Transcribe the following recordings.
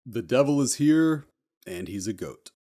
The devil is here, and he's a goat.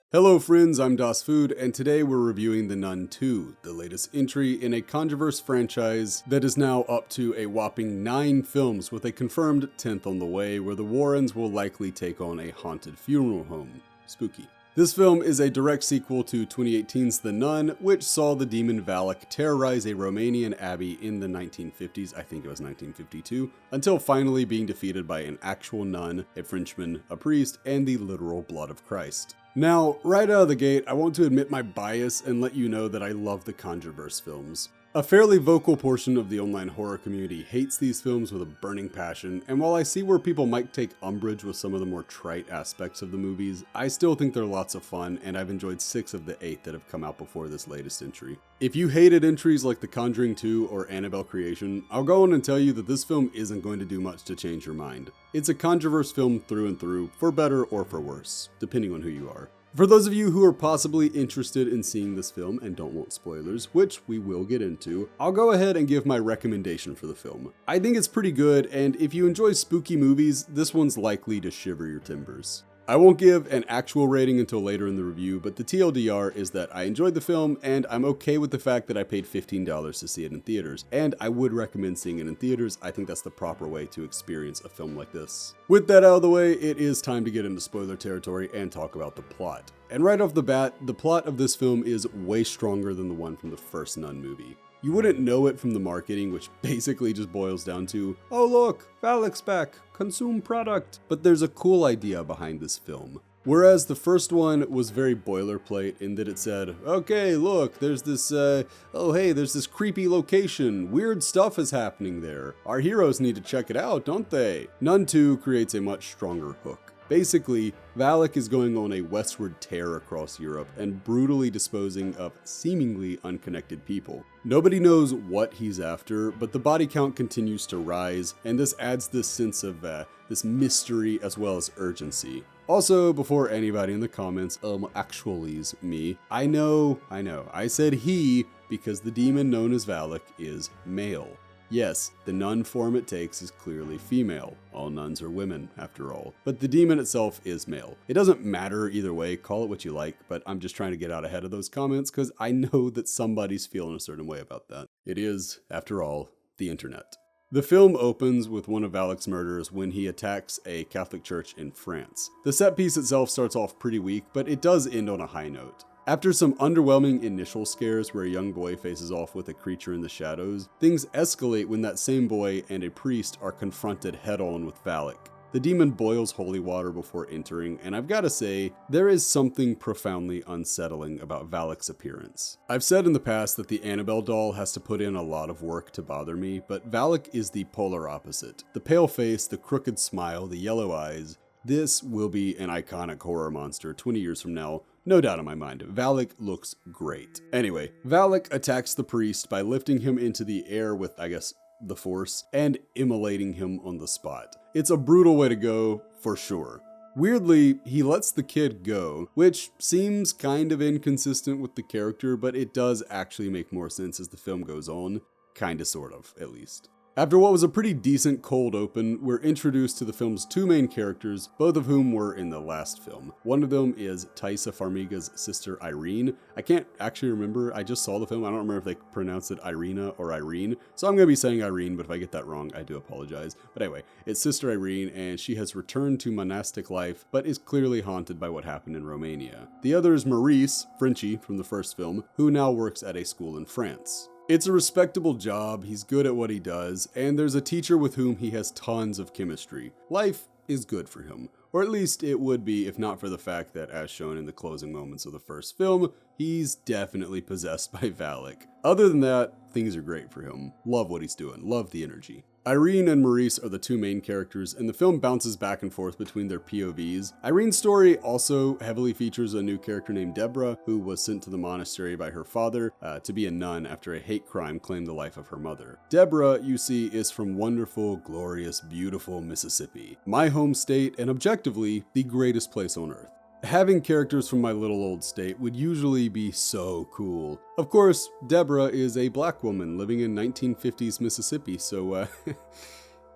Hello friends, I'm Das Food, and today we're reviewing The Nun 2, the latest entry in a controversial franchise that is now up to a whopping 9 films with a confirmed 10th on the way, where the Warrens will likely take on a haunted funeral home. Spooky. This film is a direct sequel to 2018's The Nun, which saw the demon Valak terrorize a Romanian abbey in the 1950s, I think it was 1952, until finally being defeated by an actual nun, a Frenchman, a priest, and the literal blood of Christ. Now, right out of the gate, I want to admit my bias and let you know that I love the Conjureverse films. A fairly vocal portion of the online horror community hates these films with a burning passion, and while I see where people might take umbrage with some of the more trite aspects of the movies, I still think they're lots of fun, and I've enjoyed 6 of the 8 that have come out before this latest entry. If you hated entries like The Conjuring 2 or Annabelle Creation, I'll go on and tell you that this film isn't going to do much to change your mind. It's a Conjureverse film through and through, for better or for worse, depending on who you are. For those of you who are possibly interested in seeing this film and don't want spoilers, which we will get into, I'll go ahead and give my recommendation for the film. I think it's pretty good, and if you enjoy spooky movies, this one's likely to shiver your timbers. I won't give an actual rating until later in the review, but the TLDR is that I enjoyed the film, and I'm okay with the fact that I paid $15 to see it in theaters, and I would recommend seeing it in theaters. I think that's the proper way to experience a film like this. With that out of the way, it is time to get into spoiler territory and talk about the plot. And right off the bat, the plot of this film is way stronger than the one from the first Nun movie. You wouldn't know it from the marketing, which basically just boils down to, oh look, Valak's back, consume product. But there's a cool idea behind this film. Whereas the first one was very boilerplate in that it said, okay, look, there's this, there's this creepy location, weird stuff is happening there. Our heroes need to check it out, don't they? Nun 2 creates a much stronger hook. Basically, Valak is going on a westward tear across Europe and brutally disposing of seemingly unconnected people. Nobody knows what he's after, but the body count continues to rise, and this adds this sense of this mystery as well as urgency. Also, before anybody in the comments actuallys me, I know, I said he because the demon known as Valak is male. Yes, the nun form it takes is clearly female. All nuns are women, after all. But the demon itself is male. It doesn't matter either way, call it what you like, but I'm just trying to get out ahead of those comments because I know that somebody's feeling a certain way about that. It is, after all, the internet. The film opens with one of Valak's murders when he attacks a Catholic church in France. The set piece itself starts off pretty weak, but it does end on a high note. After some underwhelming initial scares where a young boy faces off with a creature in the shadows, things escalate when that same boy and a priest are confronted head-on with Valak. The demon boils holy water before entering, and I've gotta say, there is something profoundly unsettling about Valak's appearance. I've said in the past that the Annabelle doll has to put in a lot of work to bother me, but Valak is the polar opposite. The pale face, the crooked smile, the yellow eyes. This will be an iconic horror monster 20 years from now. No doubt in my mind, Valak looks great. Anyway, Valak attacks the priest by lifting him into the air with, I guess, the force, and immolating him on the spot. It's a brutal way to go, for sure. Weirdly, he lets the kid go, which seems kind of inconsistent with the character, but it does actually make more sense as the film goes on. Kinda, sort of, at least. After what was a pretty decent cold open, we're introduced to the film's 2 main characters, both of whom were in the last film. One of them is Thaisa Farmiga's sister Irene. I can't actually remember, I just saw the film, I don't remember if they pronounced it Irina or Irene, so I'm going to be saying Irene, but if I get that wrong, I do apologize. But anyway, it's Sister Irene, and she has returned to monastic life, but is clearly haunted by what happened in Romania. The other is Maurice, Frenchie from the first film, who now works at a school in France. It's a respectable job, he's good at what he does, and there's a teacher with whom he has tons of chemistry. Life is good for him, or at least it would be if not for the fact that, as shown in the closing moments of the first film, he's definitely possessed by Valak. Other than that, things are great for him. Love what he's doing, love the energy. Irene and Maurice are the 2 main characters, and the film bounces back and forth between their POVs. Irene's story also heavily features a new character named Deborah, who was sent to the monastery by her father to be a nun after a hate crime claimed the life of her mother. Deborah, you see, is from wonderful, glorious, beautiful Mississippi, my home state, and objectively, the greatest place on earth. Having characters from my little old state would usually be so cool. Of course, Deborah is a black woman living in 1950s Mississippi, so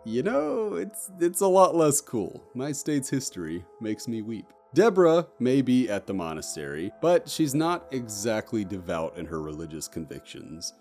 it's a lot less cool. My state's history makes me weep. Deborah may be at the monastery, but she's not exactly devout in her religious convictions.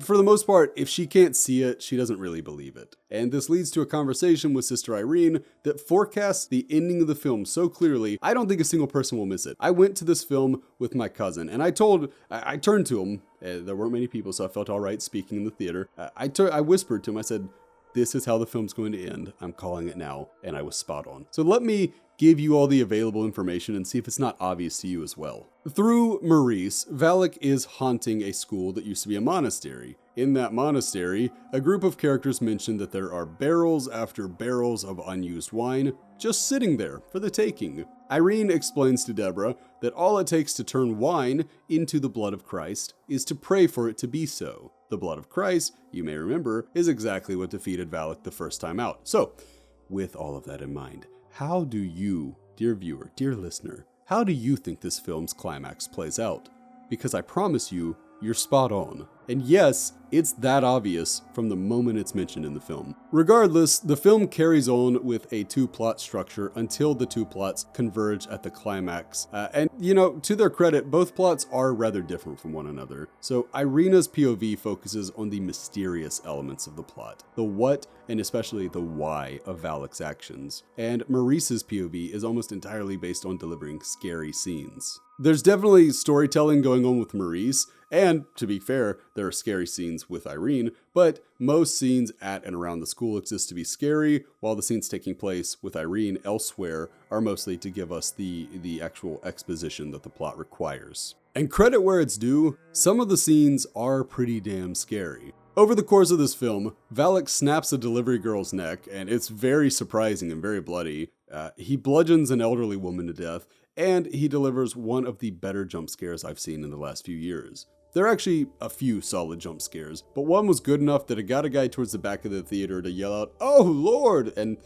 For the most part, if she can't see it, she doesn't really believe it. And this leads to a conversation with Sister Irene that forecasts the ending of the film so clearly, I don't think a single person will miss it. I went to this film with my cousin, and I turned to him, there weren't many people, so I felt all right speaking in the theater. I whispered to him, I said, "This is how the film's going to end. I'm calling it now," and I was spot on. So let me give you all the available information and see if it's not obvious to you as well. Through Maurice, Valak is haunting a school that used to be a monastery. In that monastery, a group of characters mention that there are barrels after barrels of unused wine just sitting there for the taking. Irene explains to Deborah that all it takes to turn wine into the blood of Christ is to pray for it to be so. The blood of Christ, you may remember, is exactly what defeated Valak the first time out. So, with all of that in mind, how do you, dear viewer, dear listener, how do you think this film's climax plays out? Because I promise you, you're spot on. And yes, it's that obvious from the moment it's mentioned in the film. Regardless, the film carries on with a two-plot structure until the two plots converge at the climax. And to their credit, both plots are rather different from one another. So Irina's POV focuses on the mysterious elements of the plot, the what and especially the why of Valak's actions. And Maurice's POV is almost entirely based on delivering scary scenes. There's definitely storytelling going on with Maurice, and to be fair, there are scary scenes with Irene, but most scenes at and around the school exist to be scary, while the scenes taking place with Irene elsewhere are mostly to give us the actual exposition that the plot requires. And credit where it's due, some of the scenes are pretty damn scary. Over the course of this film, Valak snaps a delivery girl's neck, and it's very surprising and very bloody. He bludgeons an elderly woman to death, and he delivers one of the better jump scares I've seen in the last few years. There are actually a few solid jump scares, but one was good enough that it got a guy towards the back of the theater to yell out, "Oh Lord!" And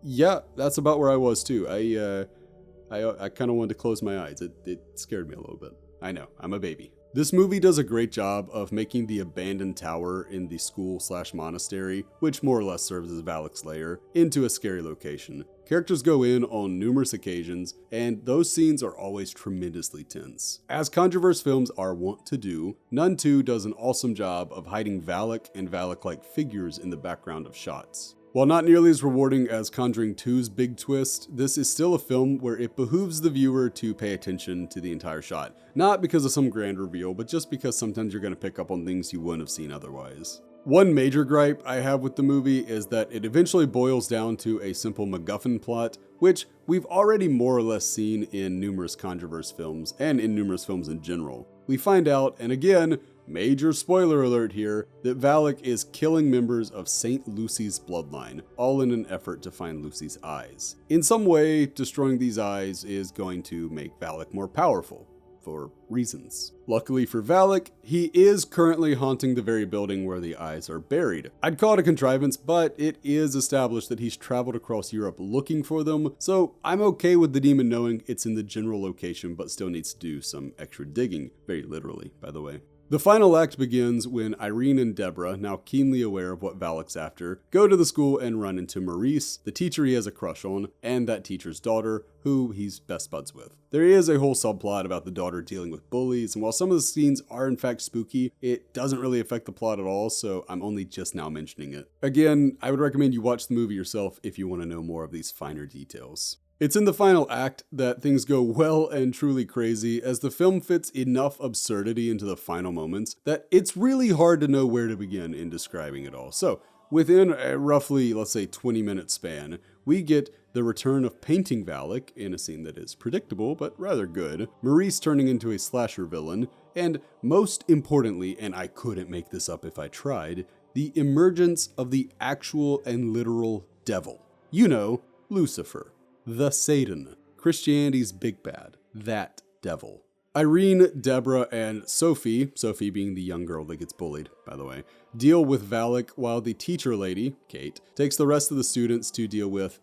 yeah, that's about where I was too. I kind of wanted to close my eyes. It scared me a little bit. I know, I'm a baby. This movie does a great job of making the abandoned tower in the school/monastery, which more or less serves as Valak's lair, into a scary location. Characters go in on numerous occasions, and those scenes are always tremendously tense. As Conjureverse films are wont to do, Nun 2 does an awesome job of hiding Valak and Valak-like figures in the background of shots. While not nearly as rewarding as Conjuring 2's big twist, this is still a film where it behooves the viewer to pay attention to the entire shot. Not because of some grand reveal, but just because sometimes you're going to pick up on things you wouldn't have seen otherwise. One major gripe I have with the movie is that it eventually boils down to a simple MacGuffin plot, which we've already more or less seen in numerous Conjureverse films, and in numerous films in general. We find out, and again, major spoiler alert here, that Valak is killing members of St. Lucy's bloodline, all in an effort to find Lucy's eyes. In some way, destroying these eyes is going to make Valak more powerful, for reasons. Luckily for Valak, he is currently haunting the very building where the eyes are buried. I'd call it a contrivance, but it is established that he's traveled across Europe looking for them, so I'm okay with the demon knowing it's in the general location but still needs to do some extra digging, very literally, by the way. The final act begins when Irene and Deborah, now keenly aware of what Valak's after, go to the school and run into Maurice, the teacher he has a crush on, and that teacher's daughter, who he's best buds with. There is a whole subplot about the daughter dealing with bullies, and while some of the scenes are in fact spooky, it doesn't really affect the plot at all, so I'm only just now mentioning it. Again, I would recommend you watch the movie yourself if you want to know more of these finer details. It's in the final act that things go well and truly crazy, as the film fits enough absurdity into the final moments that it's really hard to know where to begin in describing it all. So, within a roughly, let's say, 20-minute span, we get the return of painting Valak in a scene that is predictable but rather good, Maurice turning into a slasher villain, and most importantly, and I couldn't make this up if I tried, the emergence of the actual and literal devil. You know, Lucifer. The Satan, Christianity's big bad, that devil. Irene, Deborah, and Sophie being the young girl that gets bullied, by the way, deal with Valak while the teacher lady, Kate, takes the rest of the students to deal with,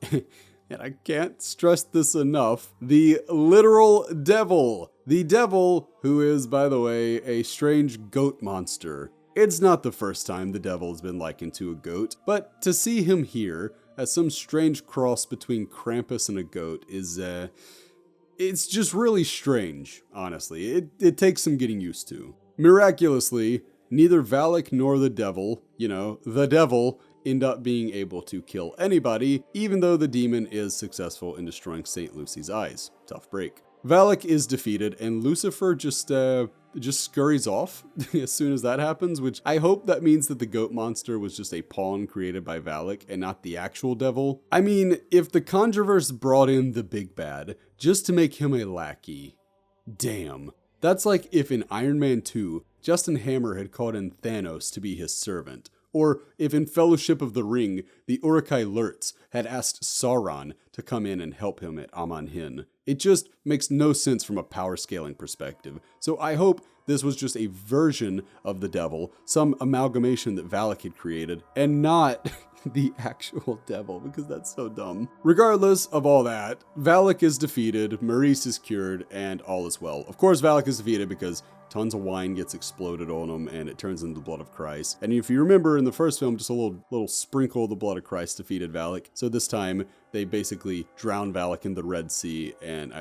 and I can't stress this enough, the literal devil. The devil, who is, by the way, a strange goat monster. It's not the first time the devil has been likened to a goat, but to see him here as some strange cross between Krampus and a goat is, it's just really strange, honestly. It takes some getting used to. Miraculously, neither Valak nor the devil, the devil, end up being able to kill anybody, even though the demon is successful in destroying St. Lucy's eyes. Tough break. Valak is defeated, and Lucifer just scurries off as soon as that happens, which I hope that means that the goat monster was just a pawn created by Valak and not the actual devil. I mean, if the Controverse brought in the big bad just to make him a lackey, damn. That's like if in Iron Man 2, Justin Hammer had called in Thanos to be his servant. Or if in Fellowship of the Ring, the Uruk-hai Lurtz had asked Sauron to come in and help him at Aman Hin. It just makes no sense from a power scaling perspective. So I hope this was just a version of the devil, some amalgamation that Valak had created, and not the actual devil, because that's so dumb. Regardless of all that, Valak is defeated, Maurice is cured, and all is well. Of course, Valak is defeated because tons of wine gets exploded on him and it turns into the blood of Christ. And if you remember in the first film, just a little sprinkle of the blood of Christ defeated Valak. So this time they basically drown Valak in the Red Sea, and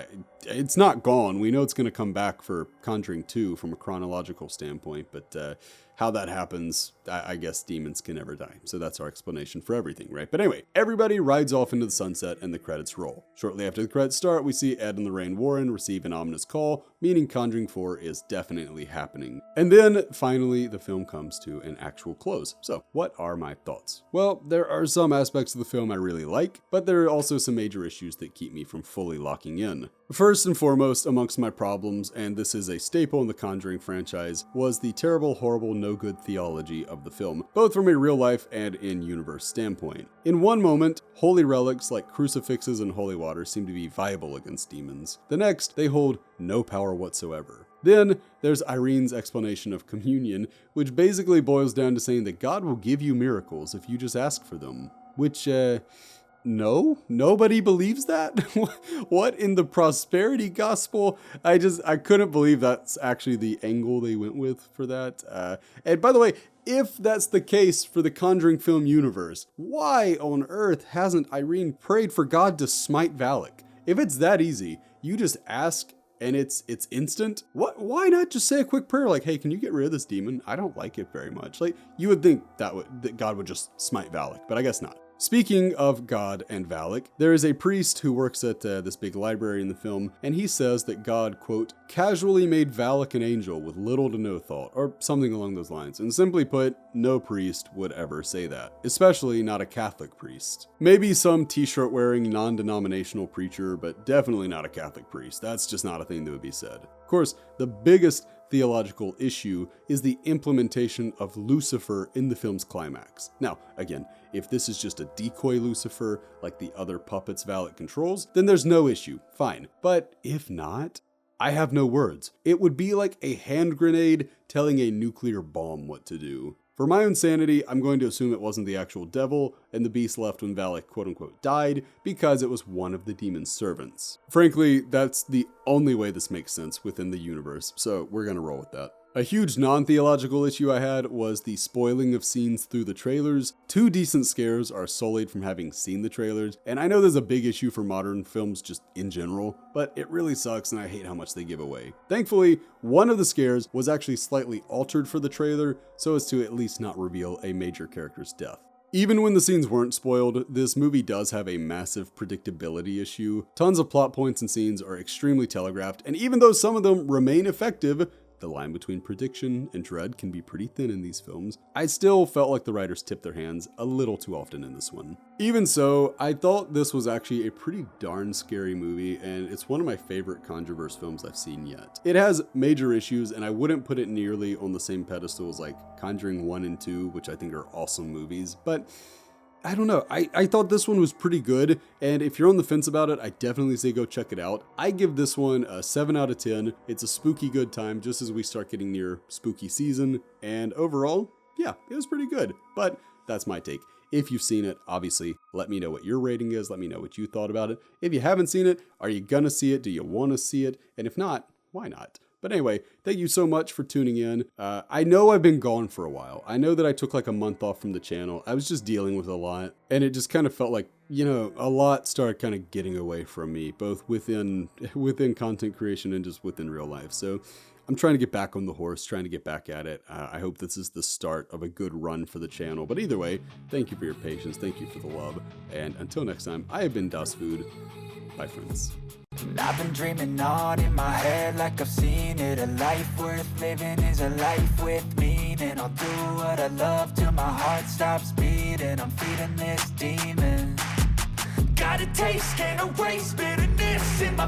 it's not gone. We know it's going to come back for Conjuring 2 from a chronological standpoint, but how that happens, I guess demons can never die. So that's our explanation for everything, right? But anyway, everybody rides off into the sunset and the credits roll. Shortly after the credits start, we see Ed and Lorraine Warren receive an ominous call, meaning Conjuring 4 is definitely happening. And then finally, the film comes to an actual close. So what are my thoughts? Well, there are some aspects of the film I really like, but there are also some major issues that keep me from fully locking in. First and foremost amongst my problems, and this is a staple in the Conjuring franchise, was the terrible, horrible, no good theology of the film, both from a real life and in-universe standpoint. In one moment, holy relics like crucifixes and holy water seem to be viable against demons. The next, they hold no power whatsoever. Then there's Irene's explanation of communion, which basically boils down to saying that God will give you miracles if you just ask for them. Which, no, nobody believes that. What in the prosperity gospel? I couldn't believe that's actually the angle they went with for that. And by the way, if that's the case for the Conjuring film universe, why on earth hasn't Irene prayed for God to smite Valak? If it's that easy, you just ask and it's instant. Why not just say a quick prayer like, hey, can you get rid of this demon? I don't like it very much. Like, you would think that God would just smite Valak, but I guess not. Speaking of God and Valak, there is a priest who works at this big library in the film, and he says that God, quote, casually made Valak an angel with little to no thought, or something along those lines. And simply put, no priest would ever say that, especially not a Catholic priest. Maybe some t-shirt wearing non-denominational preacher, but definitely not a Catholic priest. That's just not a thing that would be said. Of course, the biggest theological issue is the implementation of Lucifer in the film's climax. Now, again, if this is just a decoy Lucifer like the other puppets Valak controls, then there's no issue, fine. But if not, I have no words. It would be like a hand grenade telling a nuclear bomb what to do. For my own sanity, I'm going to assume it wasn't the actual devil, and the beast left when Valak quote-unquote died, because it was one of the demon's servants. Frankly, that's the only way this makes sense within the universe, so we're gonna roll with that. A huge non-theological issue I had was the spoiling of scenes through the trailers. 2 decent scares are sullied from having seen the trailers, and I know there's a big issue for modern films just in general, but it really sucks and I hate how much they give away. Thankfully, one of the scares was actually slightly altered for the trailer, so as to at least not reveal a major character's death. Even when the scenes weren't spoiled, this movie does have a massive predictability issue. Tons of plot points and scenes are extremely telegraphed, and even though some of them remain effective, the line between prediction and dread can be pretty thin in these films. I still felt like the writers tipped their hands a little too often in this one. Even so, I thought this was actually a pretty darn scary movie, and it's one of my favorite Conjureverse films I've seen yet. It has major issues, and I wouldn't put it nearly on the same pedestal as like Conjuring 1 and 2, which I think are awesome movies, but I don't know. I thought this one was pretty good, and if you're on the fence about it, I definitely say go check it out. I give this one a 7 out of 10. It's a spooky good time just as we start getting near spooky season, and overall, yeah, it was pretty good, but that's my take. If you've seen it, obviously, let me know what your rating is. Let me know what you thought about it. If you haven't seen it, are you gonna see it? Do you want to see it? And if not, why not? But anyway, thank you so much for tuning in. I know I've been gone for a while. I know that I took like a month off from the channel. I was just dealing with a lot, and it just kind of felt like, you know, a lot started kind of getting away from me, both within content creation and just within real life. So I'm trying to get back on the horse, trying to get back at it. I hope this is the start of a good run for the channel. But either way, thank you for your patience. Thank you for the love. And until next time, I have been Das Food. Bye, friends. I've been dreaming on in my head like I've seen it. A life worth living is a life with meaning. I'll do what I love till my heart stops beating. I'm feeding this demon. Got a taste, can't erase bitterness in my